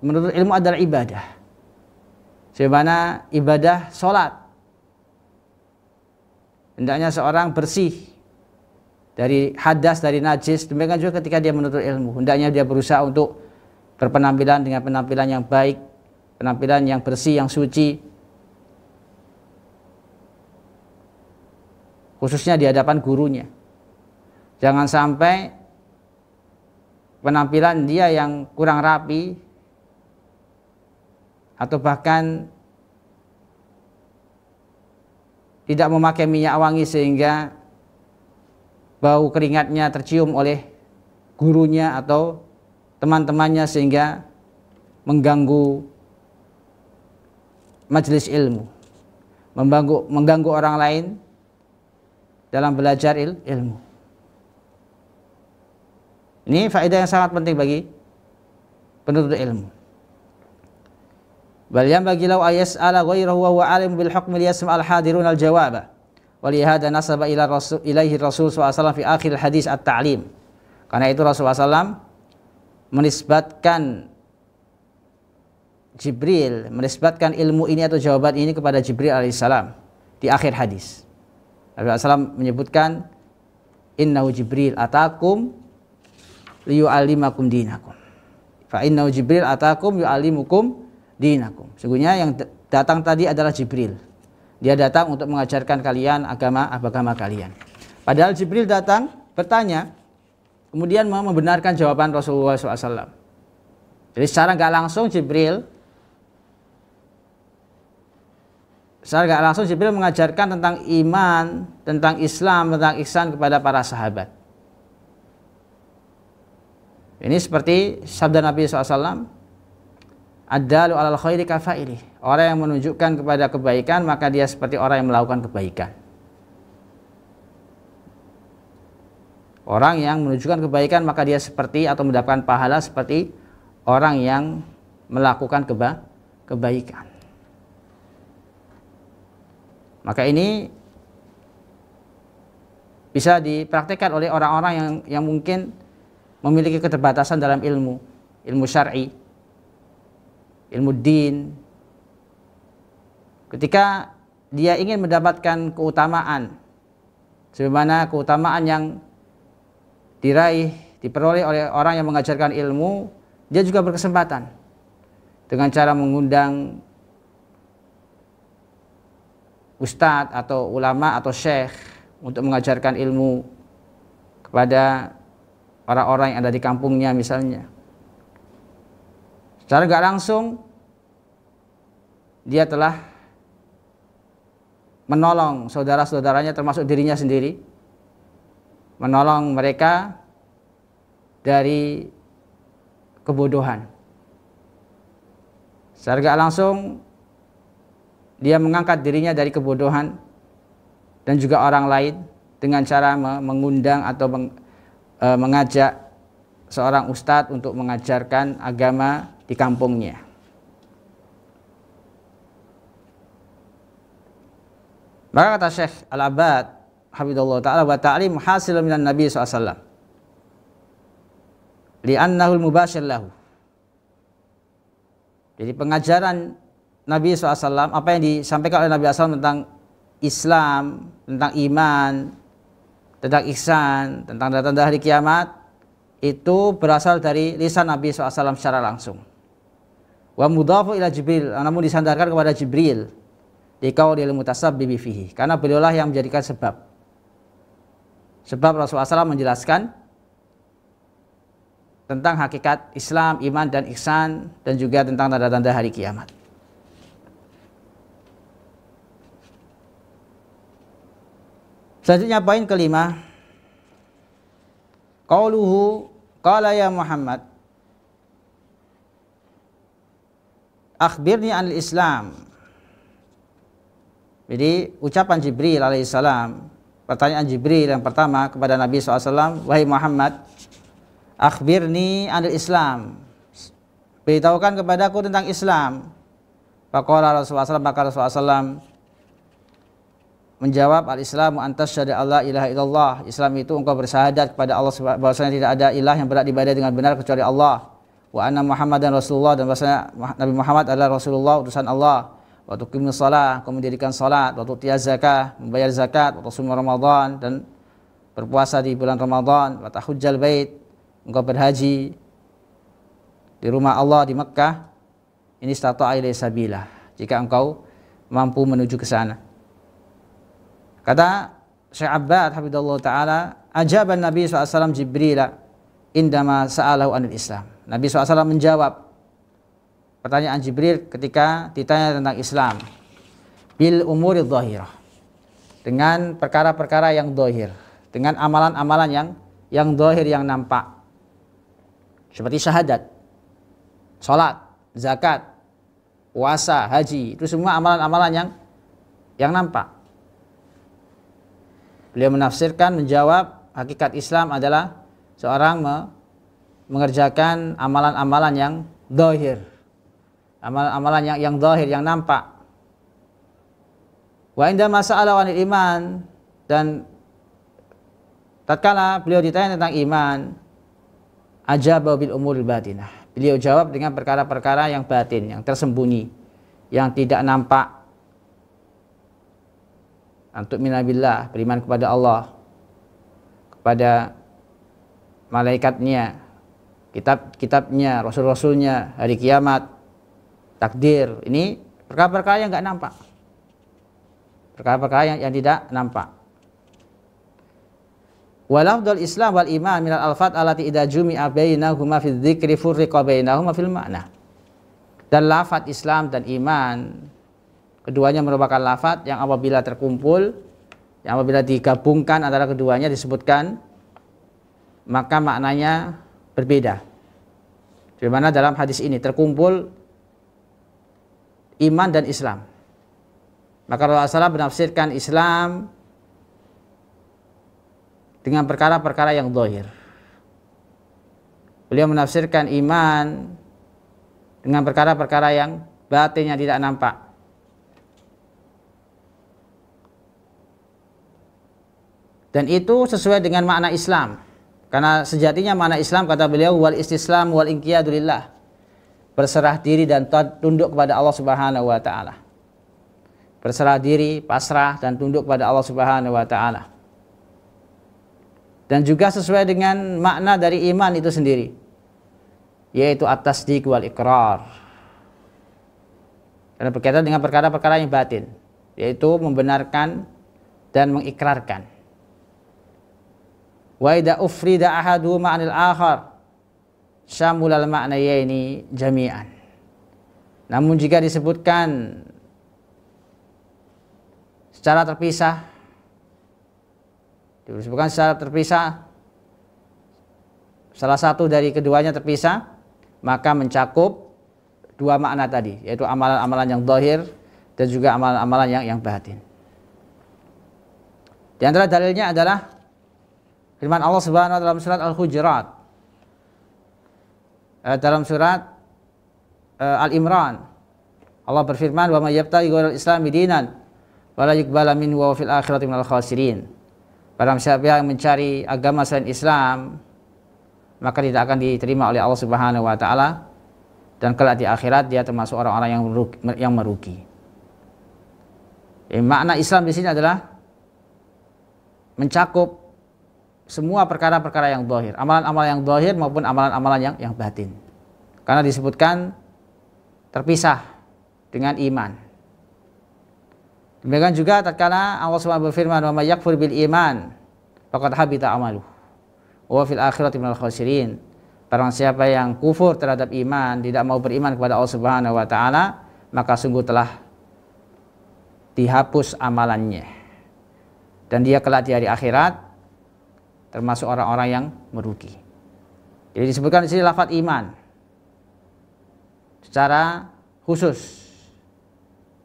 menuntut ilmu adalah ibadah. Sebagaimana ibadah sholat, hendaknya seorang bersih dari hadas, dari najis. Demikian juga ketika dia menuntut ilmu, hendaknya dia berusaha untuk berpenampilan dengan penampilan yang baik, penampilan yang bersih, yang suci, khususnya di hadapan gurunya. Jangan sampai penampilan dia yang kurang rapi atau bahkan tidak memakai minyak wangi sehingga bau keringatnya tercium oleh gurunya atau teman-temannya sehingga mengganggu majelis ilmu, mengganggu orang lain dalam belajar ilmu. Ini faedah yang sangat penting bagi penuntut ilmu. Bal yanbaghi law ayas'ala ghairahu wa huwa alim bil hukmi liyasma' al hadirun al jawaba. Walihada nasaba ilaihi Rasul SAW fi akhir hadis at-ta'lim. Karena itu Rasulullah SAW menisbatkan ilmu ini atau jawaban ini kepada Jibril alaihissalam di akhir hadis. Rasulullah SAW menyebutkan, innahu Jibril atakum liyu'allimakum dinakum. Fa innahu Jibril atakum yu'allimukum dinakum. Sesungguhnya yang datang tadi adalah Jibril. Dia datang untuk mengajarkan kalian agama kalian. Padahal Jibril datang bertanya, kemudian membenarkan jawaban Rasulullah SAW. Jadi secara nggak langsung Jibril mengajarkan tentang iman, tentang Islam, tentang ihsan kepada para sahabat. Ini seperti sabda Nabi SAW, ad-dalu 'alal khairi kafa'ilih. Orang yang menunjukkan kepada kebaikan maka dia seperti orang yang melakukan kebaikan. Orang yang menunjukkan kebaikan maka dia seperti atau mendapatkan pahala seperti orang yang melakukan kebaikan. Maka ini bisa dipraktikkan oleh orang-orang yang mungkin memiliki keterbatasan dalam ilmu syar'i, ilmu din, ketika dia ingin mendapatkan keutamaan, sebagaimana keutamaan yang diperoleh oleh orang yang mengajarkan ilmu, dia juga berkesempatan dengan cara mengundang ustadz atau ulama atau syekh untuk mengajarkan ilmu kepada orang-orang yang ada di kampungnya misalnya. Secara gak langsung dia telah menolong saudara-saudaranya termasuk dirinya sendiri, menolong mereka dari kebodohan. Secara gak langsung dia mengangkat dirinya dari kebodohan dan juga orang lain dengan cara mengundang atau mengajak seorang ustadz untuk mengajarkan agama di kampungnya. Maka kata Syekh Al-Abbad hafizallahu ta'ala, wa ta'lim hasil minan Nabi SAW li'annahu al-mubashir lahu. Jadi pengajaran Nabi SAW, apa yang disampaikan oleh Nabi SAW tentang Islam, tentang iman, tentang ihsan, tentang tanda-tanda hari kiamat, itu berasal dari lisan Nabi SAW secara langsung. Wa mudhafu ila Jibril, namun disandarkan kepada Jibril di qaulil mutasabbib fihi, karena beliaulah yang menjadikan sebab. Sebab Rasulullah SAW menjelaskan tentang hakikat Islam, iman dan ihsan, dan juga tentang tanda-tanda hari kiamat. Selanjutnya poin kelima, qauluhu qala ya Muhammad akhbirni anil Islam. Jadi ucapan Jibril alaihissalam, pertanyaan Jibril yang pertama kepada Nabi SAW, wahai Muhammad, akhbirni anil Islam, beritahukan kepadaku tentang Islam. Faqala Rasulullah SAW, maka Rasulullah SAW menjawab, al-Islamu antas syahada Allah ilaha illallah. Islam itu engkau bersyahadat kepada Allah bahwasanya tidak ada ilah yang berhak diibadahi dengan benar kecuali Allah. Wa anna Muhammadan Rasulullah, dan bahwasanya Nabi Muhammad adalah Rasulullah, utusan Allah. Wa tuqimus shalah, engkau mendirikan salat. Wa tu'tiyaz zakah, membayar zakat. Wa tasum Ramadan, dan berpuasa di bulan Ramadan. Wa tahujjal bait, engkau berhaji di rumah Allah di Mekkah. Ini istata'a ilaihi sabila, jika engkau mampu menuju ke sana. Kata Syekh Abbad hafizallahu ta'ala, ajaban Nabi SAW Jibril indama sa'alahu anil Islam. Nabi SAW menjawab pertanyaan Jibril ketika ditanya tentang Islam, bil umuri dhahirah, dengan perkara-perkara yang dhahir, dengan amalan-amalan yang dhahir, yang nampak, seperti syahadat, salat, zakat, puasa, haji. Itu semua amalan-amalan yang nampak. Beliau menafsirkan, menjawab, hakikat Islam adalah seorang mengerjakan amalan-amalan yang dhahir, amalan-amalan yang dhahir, yang nampak. Wa inda mas'ala wanil iman, dan tatkala beliau ditanya tentang iman, ajaba bil umuril batinah, beliau jawab dengan perkara-perkara yang batin, yang tersembunyi, yang tidak nampak. Untuk minabillah, beriman kepada Allah, kepada malaikatnya, kitab-kitabnya, rasul-rasulnya, hari kiamat, takdir. Ini perkara-perkara yang enggak nampak, perkara-perkara yang tidak nampak. Walafdul Islam wal iman minal alfat allati idza jumi'a bainahuma fi dzikri furriqa bainahuma fil ma'na. Dan lafaz Islam dan iman, keduanya merupakan lafaz yang apabila terkumpul, yang apabila digabungkan antara keduanya disebutkan, maka maknanya berbeda. Di mana dalam hadis ini terkumpul iman dan Islam. Maka Rasulullah SAW menafsirkan Islam dengan perkara-perkara yang zahir. Beliau menafsirkan iman dengan perkara-perkara yang batin, yang tidak nampak. Dan itu sesuai dengan makna Islam. Karena sejatinya makna Islam, kata beliau, wal istislam wal inqiyadu lillah, berserah diri dan tunduk kepada Allah Subhanahu wa taala. berserah diri, pasrah dan tunduk pada Allah Subhanahu wa taala. Dan juga sesuai dengan makna dari iman itu sendiri, yaitu at-tasdiq wal iqrar. Karena berkaitan dengan perkara-perkara yang batin, yaitu membenarkan dan mengikrarkan. Wa idza ufrida ahaduhuma 'anil akhar syamulal ma'nayaini jami'an. Namun jika disebutkan secara terpisah, salah satu dari keduanya terpisah, maka mencakup dua makna tadi, yaitu amalan-amalan yang zahir dan juga amalan-amalan yang batin. Di antara dalilnya adalah firman Allah Subhanahu wa taala dalam surat Al-Hujurat, dalam surat Al-Imran. Allah berfirman, "Wa may yabtaghi ghairal islami dinan fala yuqbala minhu wa fil akhirati minal khasirin." Barang siapa yang mencari agama selain Islam, maka tidak akan diterima oleh Allah Subhanahu wa taala, dan kelak di akhirat dia termasuk orang-orang yang merugi. Makna Islam di sini adalah mencakup semua perkara-perkara yang zahir, amalan-amalan yang zahir maupun amalan-amalan yang batin. Karena disebutkan terpisah dengan iman. Demikian juga tatkala Allah SWT berfirman, "Wa may yakfur bil iman faqad habita amaluh wa fil akhirati minal khasirin." Barang siapa yang kufur terhadap iman, tidak mau beriman kepada Allah Subhanahu wa taala, maka sungguh telah dihapus amalannya. Dan dia kelak di hari akhirat termasuk orang-orang yang merugi. Jadi disebutkan di sini lafaz iman secara khusus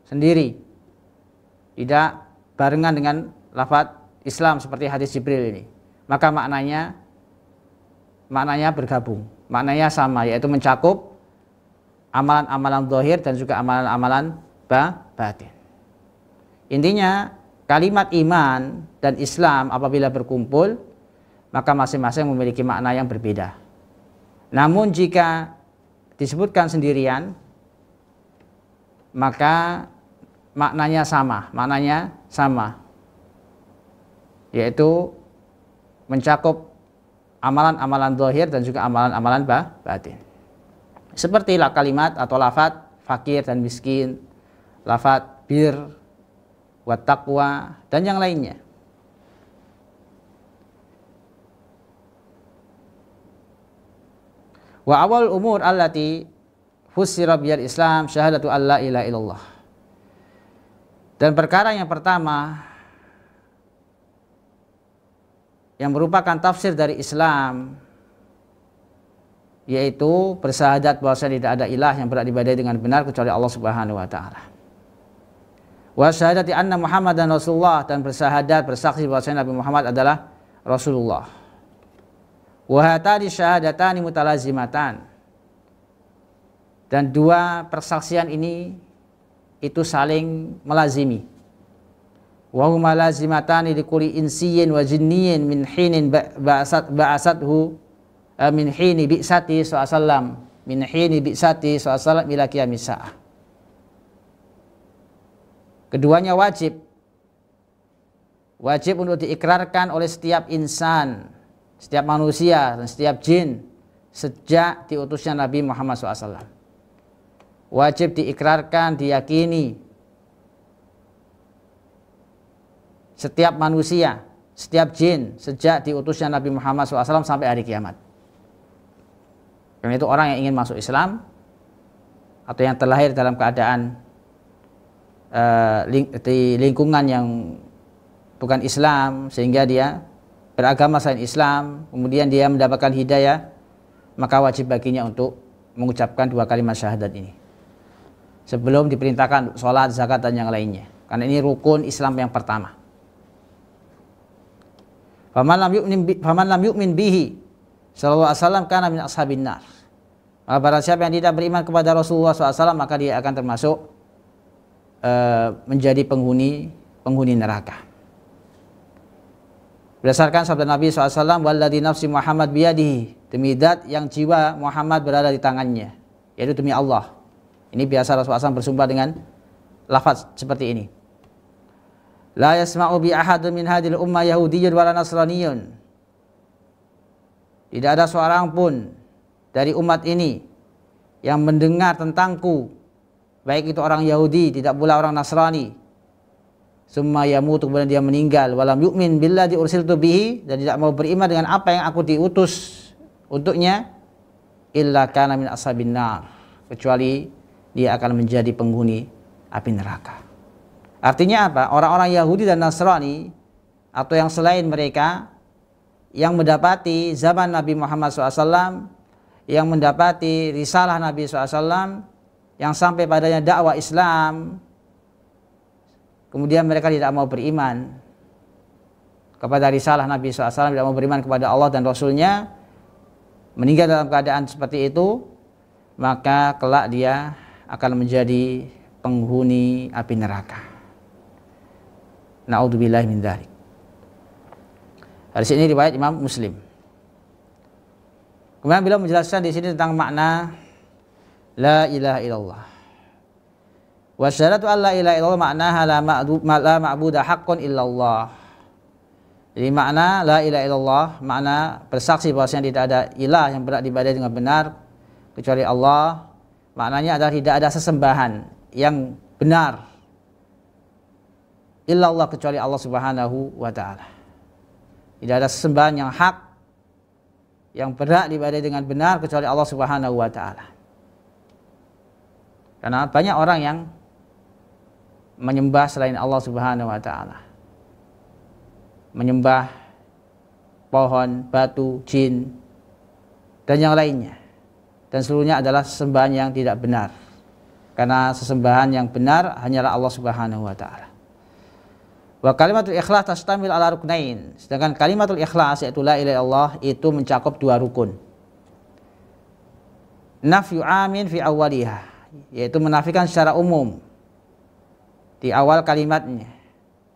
sendiri, tidak barengan dengan lafaz Islam seperti hadis Jibril ini. Maka maknanya bergabung, maknanya sama, yaitu mencakup amalan-amalan zahir dan juga amalan-amalan batin. Intinya kalimat iman dan Islam apabila berkumpul, maka masing-masing memiliki makna yang berbeda. Namun jika disebutkan sendirian, maka maknanya sama, yaitu mencakup amalan-amalan zahir dan juga amalan-amalan batin. Sepertilah kalimat atau lafaz fakir dan miskin, lafaz bir, wa taqwa, dan yang lainnya. Wa awal umur allati fussira bil Islam syahadatu alla ilaha illallah. Dan perkara yang pertama yang merupakan tafsir dari Islam, yaitu bersyahadat bahwa tidak ada ilah yang berhak diibadahi dengan benar kecuali Allah Subhanahu wa taala. Wa syahadati anna Muhammadan Rasulullah, dan bersaksi bahwa Nabi Muhammad adalah Rasulullah. Wa hatani syahadatani mutalazimatan, dan dua persaksian ini itu saling melazimi. Wa huma lazimatani likulli insiyyin wa jinniyin min hinin ba'asathu min hini bi'sati sallam min hini bi'sati sallam ila qiyamis saah. Keduanya wajib untuk diikrarkan oleh setiap insan, setiap manusia dan setiap jin sejak diutusnya Nabi Muhammad SAW. Wajib diikrarkan, diyakini setiap manusia, setiap jin sejak diutusnya Nabi Muhammad SAW sampai hari kiamat. Karena itu orang yang ingin masuk Islam atau yang terlahir dalam keadaan di lingkungan yang bukan Islam, sehingga dia beragama selain Islam, kemudian dia mendapatkan hidayah, maka wajib baginya untuk mengucapkan dua kalimat syahadat ini sebelum diperintahkan sholat, zakat, dan yang lainnya. Karena ini rukun Islam yang pertama. Faman lam yu'min bihi sallallahu alaihi wasallam kana min ashabin nar. Maka barang siapa yang tidak beriman kepada Rasulullah SAW, maka dia akan termasuk menjadi penghuni neraka. Berdasarkan sabda Nabi SAW, walladzi nafsi Muhammad biyadihi, demi zat yang jiwa Muhammad berada di tangannya, yaitu demi Allah. Ini biasa Rasulullah SAW bersumpah dengan lafaz seperti ini. La yasma'u bi ahadun min hadhil ummah yahudiyyun wala nasraniyyun. Tidak ada seorang pun dari umat ini yang mendengar tentangku, baik itu orang Yahudi, tidak pula orang Nasrani. Summa yamutu, kemudian dia meninggal, walam yu'min billadzi ursiltu bihi, dan tidak mau beriman dengan apa yang aku diutus untuknya, illa kana min ashabin nar, kecuali dia akan menjadi penghuni api neraka. Artinya apa? Orang-orang Yahudi dan Nasrani atau yang selain mereka yang mendapati zaman Nabi Muhammad SAW, yang mendapati risalah Nabi SAW, yang sampai padanya dakwah Islam, kemudian mereka tidak mau beriman kepada risalah Nabi SAW, tidak mau beriman kepada Allah dan Rasulnya, meninggal dalam keadaan seperti itu, maka kelak dia akan menjadi penghuni api neraka. Na'udzubillahi min dzalik. Hadis ini riwayat Imam Muslim. Kemudian beliau menjelaskan di sini tentang makna la ilaha illallah. Wa syahadatu an la ilaha illallah maknaha la ma'budu haqqan illallah. Jadi makna la ilaha illallah, makna bersaksi bahwasanya tidak ada ilah yang berhak diibadahi dengan benar kecuali Allah. Maknanya adalah tidak ada sesembahan yang benar illallah kecuali Allah Subhanahu wa taala. Tidak ada sesembahan yang hak yang berhak diibadahi dengan benar kecuali Allah Subhanahu wa taala. Karena banyak orang yang menyembah selain Allah Subhanahu wa taala. Menyembah pohon, batu, jin dan yang lainnya. Dan seluruhnya adalah sesembahan yang tidak benar. Karena sesembahan yang benar hanyalah Allah Subhanahu wa taala. Wa kalimatul ikhlas tastamil ala ruknain. Sedangkan kalimatul ikhlas yaitu la ilaha illallah itu mencakup dua rukun. Nafyu amin fi awwaliha, yaitu menafikan secara umum di awal kalimatnya.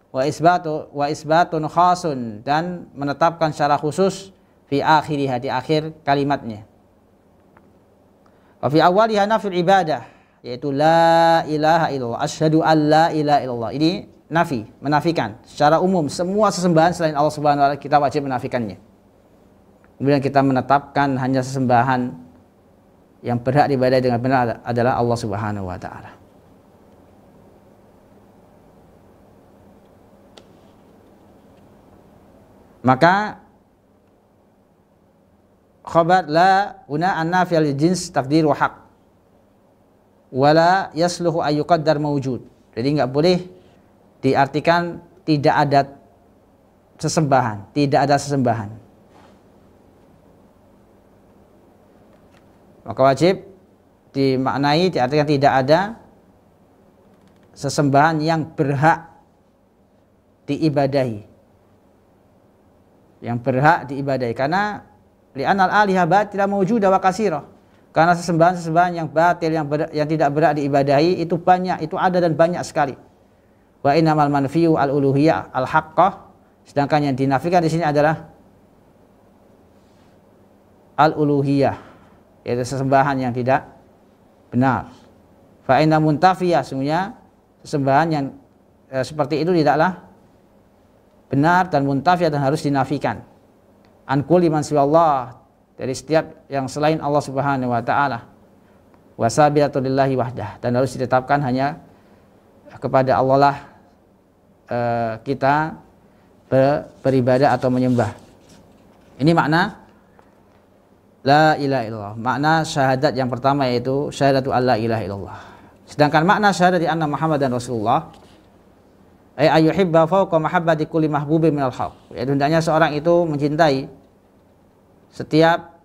Wa isbatun khasun, dan menetapkan secara khusus fi akhiriha, di akhir kalimatnya. Wa fi awwaliha nafyu ibadah, yaitu la ilaha illallah, asyhadu an la ilaha illallah. Ini nafi, menafikan secara umum semua sesembahan selain Allah Subhanahu wa taala, kita wajib menafikannya. Kemudian kita menetapkan hanya sesembahan yang berhak diibadahi dengan benar adalah Allah Subhanahu wa taala. Maka khabar la una an-nafi al-jins taqdiru haq wala yasluhu ay yuqaddar mawjud. Jadi enggak boleh diartikan tidak ada sesembahan, tidak ada sesembahan. Maka wajib dimaknai, diartikan tidak ada sesembahan yang berhak diibadahi. Yang berhak diibadahi, karena li'anal alihah batila mawjudah wa katsirah. Karena sesembahan-sesembahan yang batil, yang tidak berhak diibadahi itu banyak, itu ada dan banyak sekali. Wa innamal manfiyu al-uluhiyah al-haqqah, sedangkan yang dinafikan di sini adalah al-uluhiyah, yaitu sesembahan yang tidak benar. Fa inna muntafiyah, sesungguhnya sesembahan yang seperti itu tidaklah benar dan muntafiyah dan harus dinafikan. An kulli man siwallah, dari setiap yang selain Allah Subhanahu wa taala. Wa sabiyatu lillahi wahdah, dan harus ditetapkan hanya kepada Allah lah kita beribadah atau menyembah. Ini makna la ilaha illallah. Makna syahadat yang pertama yaitu syahadatu alla ilaha illallah. Sedangkan makna syahadat di anna Muhammadan Rasulullah ay ayyuhibba fawqa mahabbati kulli mahbubin minal haq. Yaitu hendaknya seorang itu mencintai setiap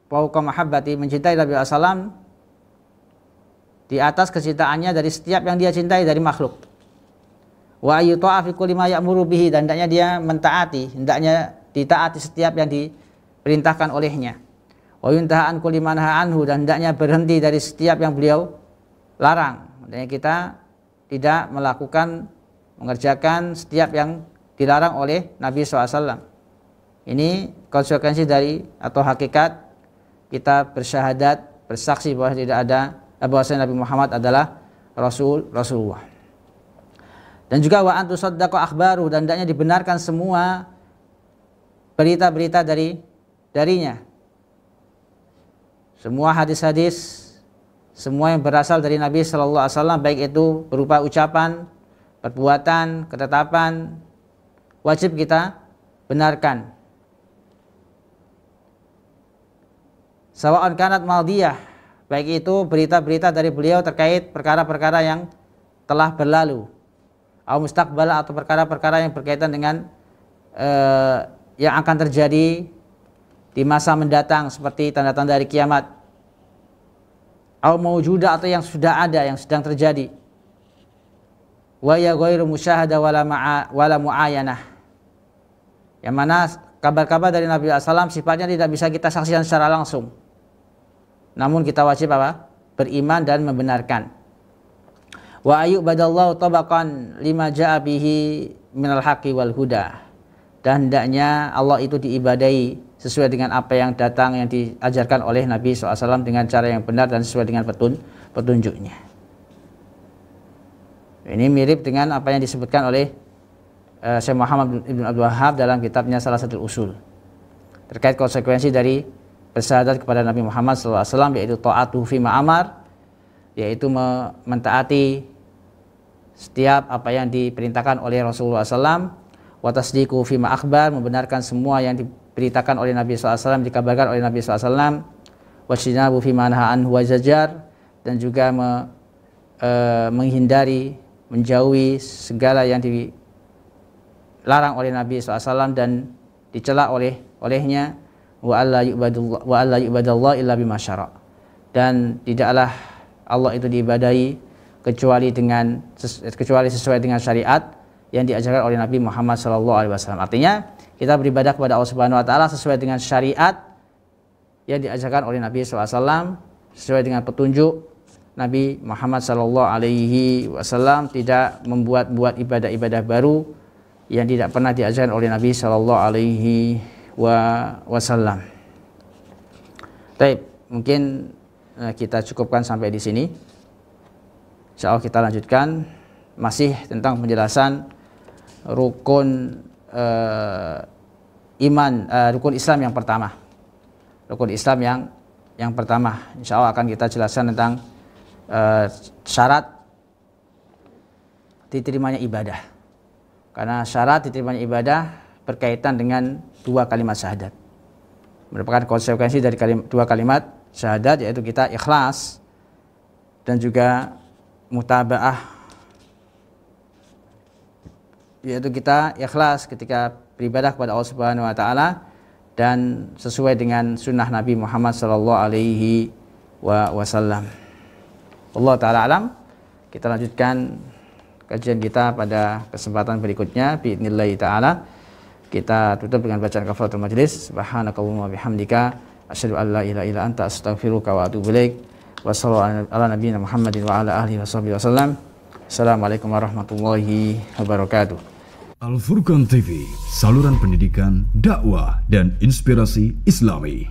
fawqa mahabbati, mencintai Nabi sallallahu di atas kecintaannya dari setiap yang dia cintai dari makhluk. Wa ayyuta'a fi kulli ma ya'muru bihi, dan hendaknya dia mentaati, hendaknya ditaati setiap yang diperintahkan olehnya. Wa yuntaha an kulli ma nahaa anhu, dan hendaknya berhenti dari setiap yang beliau larang. Hendaknya kita tidak melakukan, mengerjakan setiap yang dilarang oleh Nabi SAW. Ini konsekuensi dari atau hakikat kita bersyahadat, bersaksi bahwa tidak ada, bahwasanya Nabi Muhammad adalah Rasulullah. Dan juga wa an tusaddaqu akhbaru, dan hendaknya dibenarkan semua berita-berita darinya. Semua hadis-hadis, semua yang berasal dari Nabi sallallahu alaihi wasallam, baik itu berupa ucapan, perbuatan, ketetapan, wajib kita benarkan. Sawa'an kanat madiyah, baik itu berita-berita dari beliau terkait perkara-perkara yang telah berlalu, atau mustaqbala, atau perkara-perkara yang berkaitan dengan yang akan terjadi di masa mendatang seperti tanda-tanda hari kiamat, atau mawjudah, atau yang sudah ada, yang sedang terjadi. Wa ya ghairu musyahada wala muayanah, yang mana kabar-kabar dari Nabi SAW sifatnya tidak bisa kita saksikan secara langsung, namun kita wajib apa? Beriman dan membenarkan. Wa ayyubadallahu tabaqan lima ja'a bihi minal haqqi wal huda, dan hendaknya Allah itu diibadahi sesuai dengan apa yang datang, yang diajarkan oleh Nabi SAW dengan cara yang benar dan sesuai dengan petunjuknya. Ini mirip dengan apa yang disebutkan oleh Syekh Muhammad Ibn Abdul Wahhab dalam kitabnya Salasatul Usul terkait konsekuensi dari bersyahadat kepada Nabi Muhammad SAW, yaitu ta'atuhu fima amar, yaitu mentaati setiap apa yang diperintahkan oleh Rasulullah SAW, wa tasdiqu fima akhbar, membenarkan semua yang diberitakan oleh Nabi SAW, dikabarkan oleh Nabi SAW, wa syinabu fima naha anhu wa zajar, dan juga menghindari, menjauhi segala yang dilarang oleh Nabi SAW dan dicela olehnya, wa alla yu'badallah illa bima syara', dan tidaklah Allah itu diibadahi kecuali sesuai dengan syariat yang diajarkan oleh Nabi Muhammad SAW. Artinya kita beribadah kepada Allah Subhanahu Wa Taala sesuai dengan syariat yang diajarkan oleh Nabi SAW, sesuai dengan petunjuk Nabi Muhammad SAW, tidak membuat ibadah-ibadah baru yang tidak pernah diajarkan oleh Nabi SAW. Baik, mungkin kita cukupkan sampai di sini. Insyaallah kita lanjutkan masih tentang penjelasan rukun rukun Islam yang pertama. Rukun Islam yang pertama, insyaallah akan kita jelaskan tentang syarat diterimanya ibadah. Karena syarat diterimanya ibadah berkaitan dengan dua kalimat syahadat. Merupakan konsekuensi dari dua kalimat syahadat, yaitu kita ikhlas dan juga mutaba'ah, yaitu kita ikhlas ketika beribadah kepada Allah Subhanahu Wa Taala dan sesuai dengan sunnah Nabi Muhammad Sallallahu Alaihi Wasallam. Allah Taala alam. Kita lanjutkan kajian kita pada kesempatan berikutnya biidznillah taala. Kita tutup dengan bacaan kafaratul majlis. Subhanakallahumma bihamdika asyhadu an la ilaha illa anta astaghfiruka wa atubu ilaik. Wassallallahu ala nabiyina Muhammadin wa ala alihi washabbihi wasallam. Assalamualaikum warahmatullahi wabarakatuh. Al Furqan TV, saluran pendidikan, dakwah dan inspirasi Islami.